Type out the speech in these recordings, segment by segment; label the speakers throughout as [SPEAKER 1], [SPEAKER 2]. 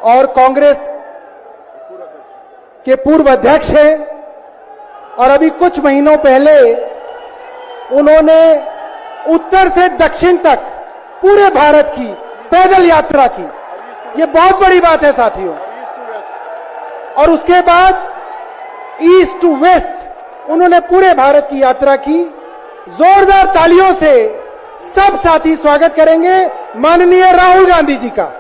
[SPEAKER 1] और कांग्रेस के पूर्व अध्यक्ष हैं और अभी कुछ महीनों पहले उन्होंने उत्तर से दक्षिण तक पूरे भारत की पैदल यात्रा की। ये बहुत बड़ी बात है साथियों। और उसके बाद ईस्ट टू वेस्ट उन्होंने पूरे भारत की यात्रा की। जोरदार तालियों से सब साथी स्वागत करेंगे माननीय राहुल गांधी जी का।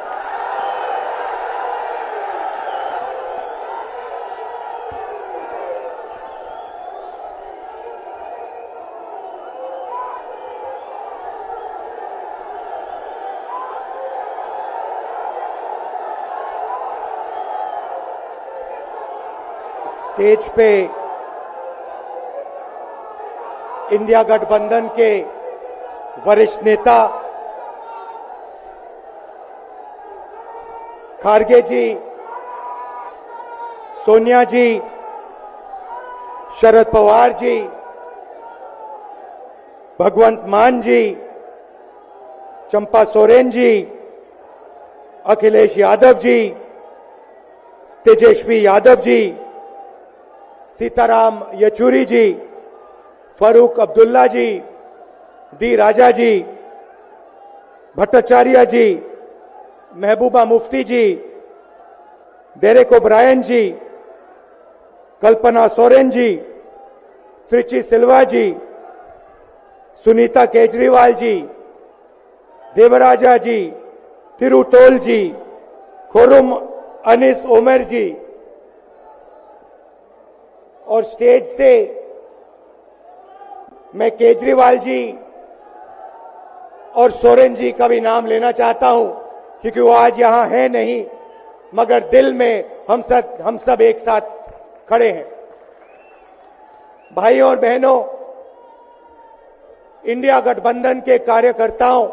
[SPEAKER 2] स्टेज पे इंडिया गठबंधन के वरिष्ठ नेता खारगे जी, सोनिया जी, शरद पवार जी, भगवंत मान जी, चंपा सोरेन जी, अखिलेश यादव जी, तेजस्वी यादव जी, सीताराम येचुरी जी, फारूक अब्दुल्ला जी, डी राजा जी, भट्टाचार्य जी, महबूबा मुफ्ती जी, डेरेक ओब्रायन जी, कल्पना सोरेन जी, त्रिची सिल्वा जी, सुनीता केजरीवाल जी, देवराजा जी, तिरुटोल जी, खोरुम अनिस ओमर जी, और स्टेज से मैं केजरीवाल जी और सोरेन जी का भी नाम लेना चाहता हूं, क्योंकि वो आज यहां है नहीं, मगर दिल में हम सब एक साथ खड़े हैं। भाइयों और बहनों, इंडिया गठबंधन के कार्यकर्ताओं,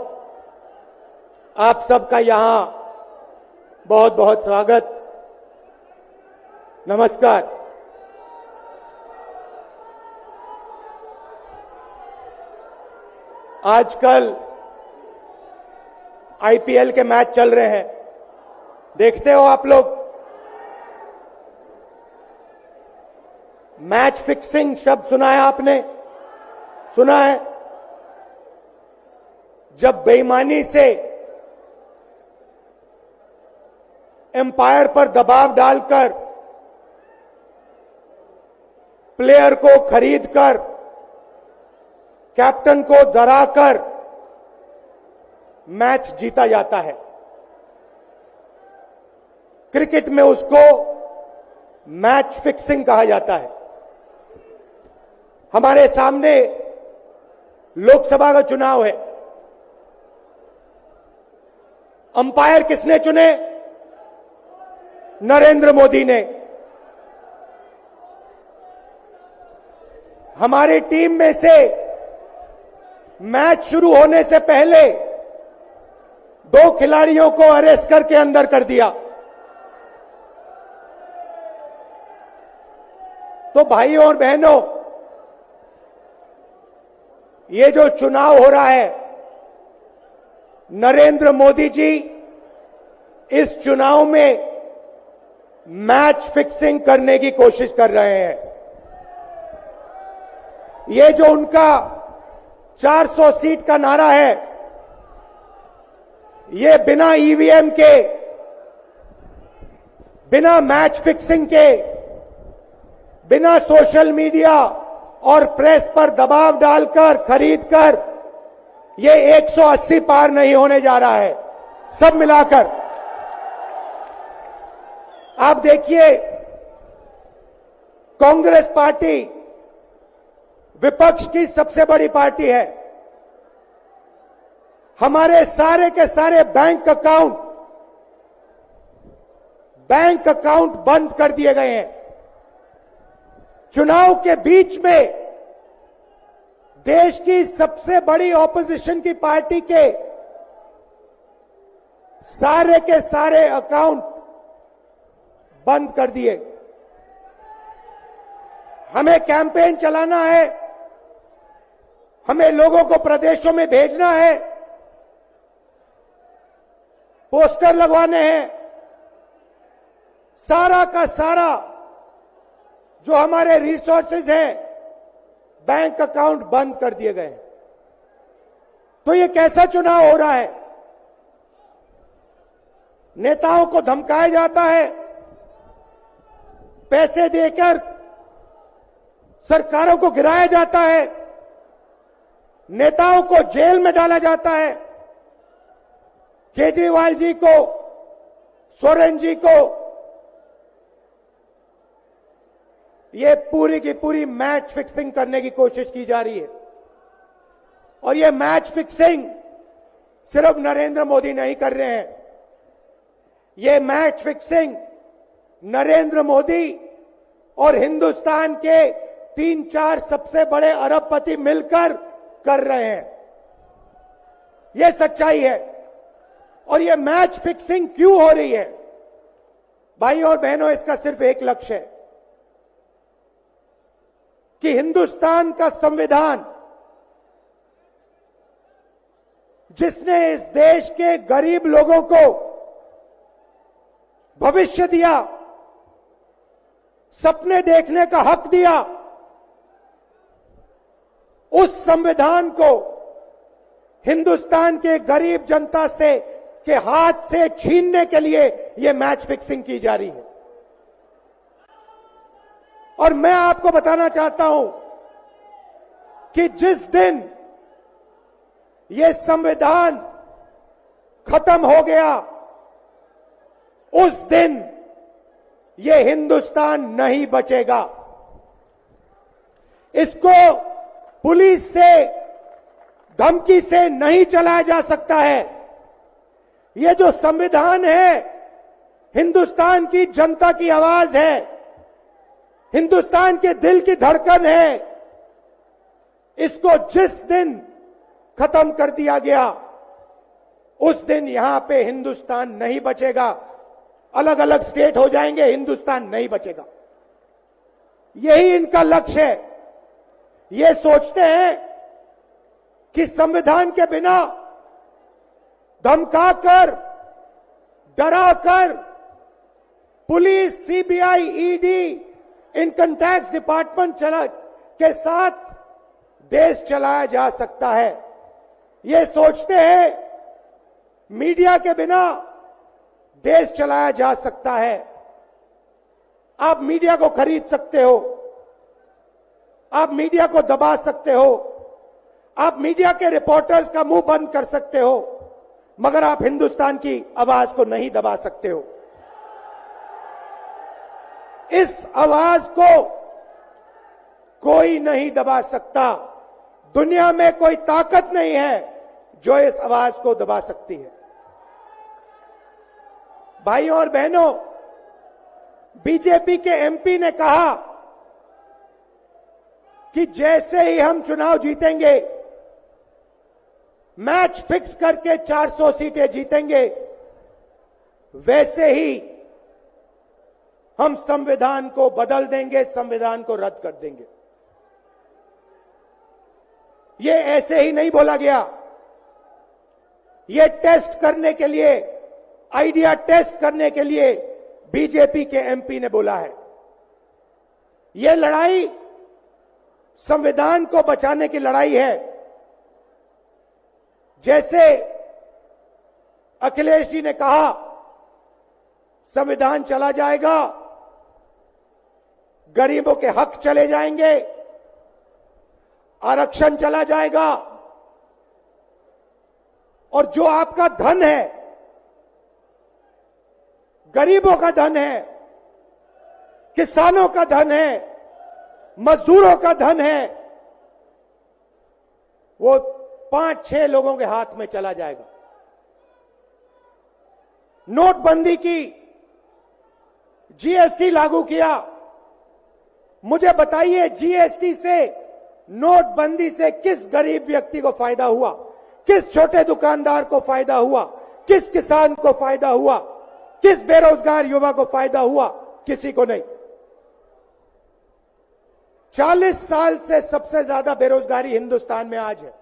[SPEAKER 2] आप सबका यहां बहुत बहुत स्वागत, नमस्कार। आजकल आईपीएल के मैच चल रहे हैं, देखते हो आप लोग। मैच फिक्सिंग शब्द सुना है आपने? सुना है? जब बेईमानी से एम्पायर पर दबाव डालकर प्लेयर को खरीदकर कैप्टन को डराकर मैच जीता जाता है। क्रिकेट में उसको मैच फिक्सिंग कहा जाता है। हमारे सामने लोकसभा का चुनाव है। अंपायर किसने चुने? नरेंद्र मोदी ने। हमारी टीम में से मैच शुरू होने से पहले 2 खिलाड़ियों को अरेस्ट करके अंदर कर दिया। तो भाइयों और बहनों, ये जो चुनाव हो रहा है, नरेंद्र मोदी जी इस चुनाव में मैच फिक्सिंग करने की कोशिश कर रहे हैं। ये जो उनका 400 सीट का नारा है, ये बिना ईवीएम के, बिना मैच फिक्सिंग के, बिना सोशल मीडिया और प्रेस पर दबाव डालकर खरीदकर ये 180 पार नहीं होने जा रहा है। सब मिलाकर आप देखिए, कांग्रेस पार्टी विपक्ष की सबसे बड़ी पार्टी है। हमारे सारे के सारे बैंक अकाउंट बंद कर दिए गए हैं। चुनाव के बीच में देश की सबसे बड़ी ऑपोजिशन की पार्टी के सारे अकाउंट बंद कर दिए। हमें कैंपेन चलाना है, हमें लोगों को प्रदेशों में भेजना है, पोस्टर लगवाने हैं, सारा का सारा जो हमारे रिसोर्सेज हैं, बैंक अकाउंट बंद कर दिए गए। तो ये कैसा चुनाव हो रहा है? नेताओं को धमकाया जाता है, पैसे देकर सरकारों को गिराया जाता है, नेताओं को जेल में डाला जाता है। केजरीवाल जी को, सोरेन जी को ये पूरी की पूरी मैच फिक्सिंग करने की कोशिश की जा रही है। और ये मैच फिक्सिंग सिर्फ नरेंद्र मोदी नहीं कर रहे हैं, ये मैच फिक्सिंग नरेंद्र मोदी और हिंदुस्तान के 3-4 सबसे बड़े अरबपति मिलकर कर रहे हैं। यह सच्चाई है। और यह मैच फिक्सिंग क्यों हो रही है? भाइयों और बहनों, इसका सिर्फ एक लक्ष्य है कि हिंदुस्तान का संविधान, जिसने इस देश के गरीब लोगों को भविष्य दिया, सपने देखने का हक दिया, उस संविधान को हिंदुस्तान के गरीब जनता से के हाथ से छीनने के लिए यह मैच फिक्सिंग की जा रही है। और मैं आपको बताना चाहता हूं कि जिस दिन यह संविधान खत्म हो गया, उस दिन यह हिंदुस्तान नहीं बचेगा। इसको पुलिस से, धमकी से नहीं चलाया जा सकता है। यह जो संविधान है, हिंदुस्तान की जनता की आवाज है, हिंदुस्तान के दिल की धड़कन है। इसको जिस दिन खत्म कर दिया गया, उस दिन यहां पे हिंदुस्तान नहीं बचेगा। अलग अलग स्टेट हो जाएंगे, हिंदुस्तान नहीं बचेगा। यही इनका लक्ष्य है। ये सोचते हैं कि संविधान के बिना धमकाकर, डराकर police, CBI, ED, income tax department के साथ देश चलाया जा सकता है। ये सोचते हैं मीडिया के बिना देश चलाया जा सकता है। आप मीडिया को खरीद सकते हो, आप मीडिया को दबा सकते हो, आप मीडिया के रिपोर्टर्स का मुंह बंद कर सकते हो, मगर आप हिंदुस्तान की आवाज को नहीं दबा सकते हो। इस आवाज को कोई नहीं दबा सकता। दुनिया में कोई ताकत नहीं है जो इस आवाज को दबा सकती है। भाइयों और बहनों, बीजेपी के एमपी ने कहा कि जैसे ही हम चुनाव जीतेंगे, मैच फिक्स करके 400 सीटें जीतेंगे, वैसे ही हम संविधान को बदल देंगे, संविधान को रद्द कर देंगे। ये ऐसे ही नहीं बोला गया। ये टेस्ट करने के लिए, आइडिया टेस्ट करने के लिए बीजेपी के एमपी ने बोला है। ये लड़ाई संविधान को बचाने की लड़ाई है। जैसे अखिलेश जी ने कहा, संविधान चला जाएगा, गरीबों के हक चले जाएंगे, आरक्षण चला जाएगा, और जो आपका धन है, गरीबों का धन है, किसानों का धन है, मजदूरों का धन है, वो 5-6 लोगों के हाथ में चला जाएगा। नोटबंदी की, जीएसटी लागू किया। मुझे बताइए, जीएसटी से, नोटबंदी से किस गरीब व्यक्ति को फायदा हुआ? किस छोटे दुकानदार को फायदा हुआ? किस किसान को फायदा हुआ? किस बेरोजगार युवा को फायदा हुआ? किसी को नहीं। 40 साल से सबसे ज्यादा बेरोजगारी हिंदुस्तान में आज है।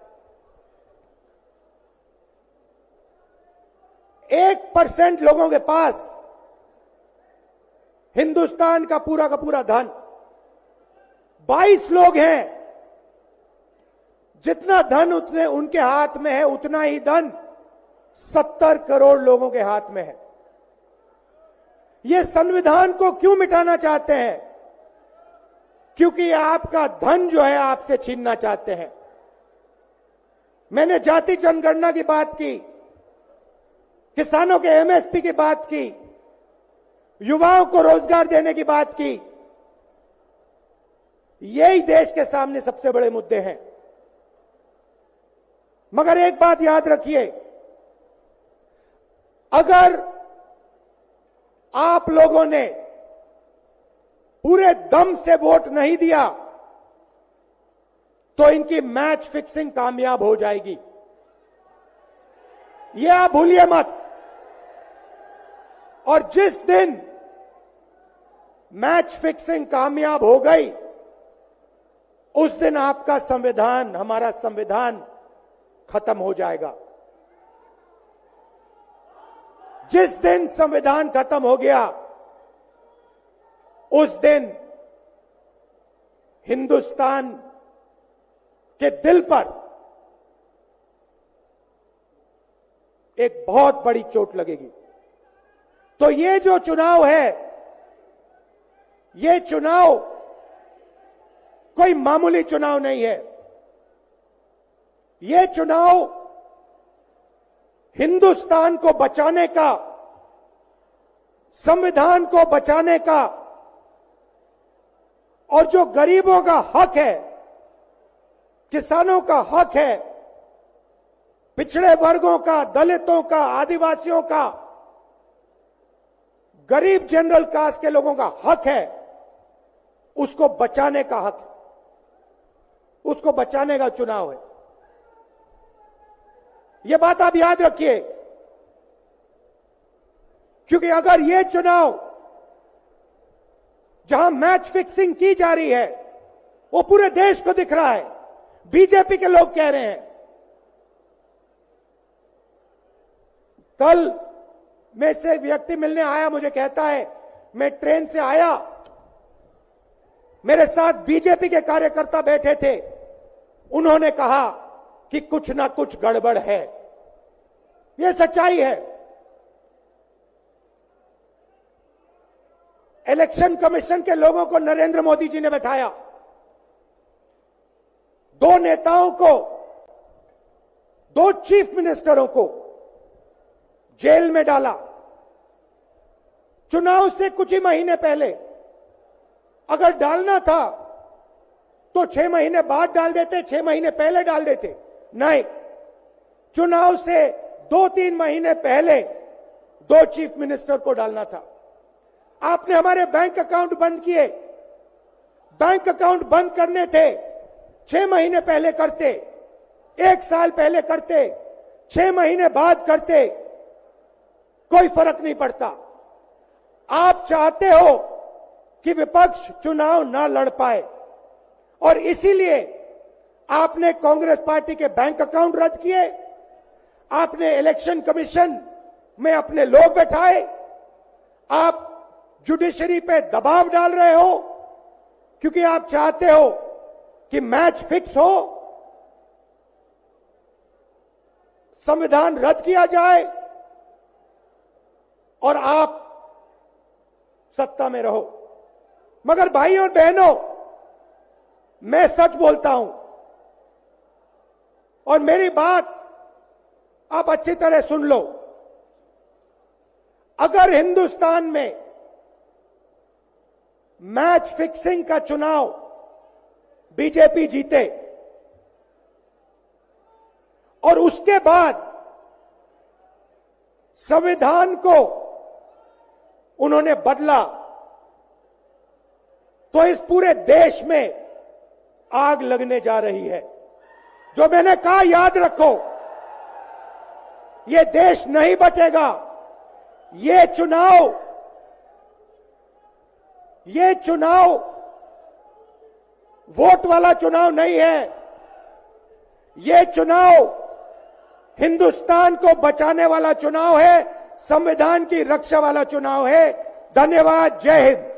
[SPEAKER 2] 1% लोगों के पास हिंदुस्तान का पूरा धन 22 लोग हैं, जितना धन उतने उनके हाथ में है उतना ही धन 70 करोड़ लोगों के हाथ में है। ये संविधान को क्यों मिटाना चाहते हैं? क्योंकि आपका धन जो है आपसे छीनना चाहते हैं। मैंने जाति जनगणना की बात की, किसानों के एमएसपी की बात की, युवाओं को रोजगार देने की बात की। यही देश के सामने सबसे बड़े मुद्दे हैं। मगर एक बात याद रखिए, अगर आप लोगों ने पूरे दम से वोट नहीं दिया तो इनकी मैच फिक्सिंग कामयाब हो जाएगी। यह आप भूलिए मत। और जिस दिन मैच फिक्सिंग कामयाब हो गई उस दिन आपका संविधान, हमारा संविधान खत्म हो जाएगा। जिस दिन संविधान खत्म हो गया उस दिन हिंदुस्तान के दिल पर एक बहुत बड़ी चोट लगेगी। तो ये जो चुनाव है, ये चुनाव कोई मामूली चुनाव नहीं है। ये चुनाव हिंदुस्तान को बचाने का, संविधान को बचाने का, और जो गरीबों का हक है, किसानों का हक है, पिछड़े वर्गों का, दलितों का, आदिवासियों का, गरीब जनरल कास्ट के लोगों का हक है, उसको बचाने का हक, उसको बचाने का चुनाव है। यह बात आप याद रखिए, क्योंकि अगर यह चुनाव जहां मैच फिक्सिंग की जा रही है वो पूरे देश को दिख रहा है, बीजेपी के लोग कह रहे हैं। कल में से एक व्यक्ति मिलने आया, मुझे कहता है मैं ट्रेन से आया, मेरे साथ बीजेपी के कार्यकर्ता बैठे थे, उन्होंने कहा कि कुछ ना कुछ गड़बड़ है। यह सच्चाई है। इलेक्शन कमीशन के लोगों को नरेंद्र मोदी जी ने बैठाया, दो नेताओं को, दो चीफ मिनिस्टरों को जेल में डाला। चुनाव से कुछ ही महीने पहले अगर डालना था तो 6 महीने बाद डाल देते, 6 महीने पहले डाल देते। नहीं, चुनाव से 2-3 महीने पहले 2 चीफ मिनिस्टर को डालना था। आपने हमारे बैंक अकाउंट बंद किए। बैंक अकाउंट बंद करने थे, 6 महीने पहले करते, 1 साल पहले करते, 6 महीने बाद करते, कोई फर्क नहीं पड़ता। आप चाहते हो कि विपक्ष चुनाव ना लड़ पाए और इसीलिए आपने कांग्रेस पार्टी के बैंक अकाउंट रद्द किए, आपने इलेक्शन कमीशन में अपने लोग बैठाए, आप जुडिशरी पे दबाव डाल रहे हो क्योंकि आप चाहते हो कि मैच फिक्स हो, संविधान रद्द किया जाए और आप सत्ता में रहो। मगर भाई और बहनों, मैं सच बोलता हूं और मेरी बात आप अच्छी तरह सुन लो। अगर हिंदुस्तान में मैच फिक्सिंग का चुनाव बीजेपी जीते और उसके बाद संविधान को उन्होंने बदला, तो इस पूरे देश में आग लगने जा रही है। जो मैंने कहा याद रखो, ये देश नहीं बचेगा। ये चुनाव वोट वाला चुनाव नहीं है। ये चुनाव हिंदुस्तान को बचाने वाला चुनाव है, संविधान की रक्षा वाला चुनाव है। धन्यवाद। जय हिंद।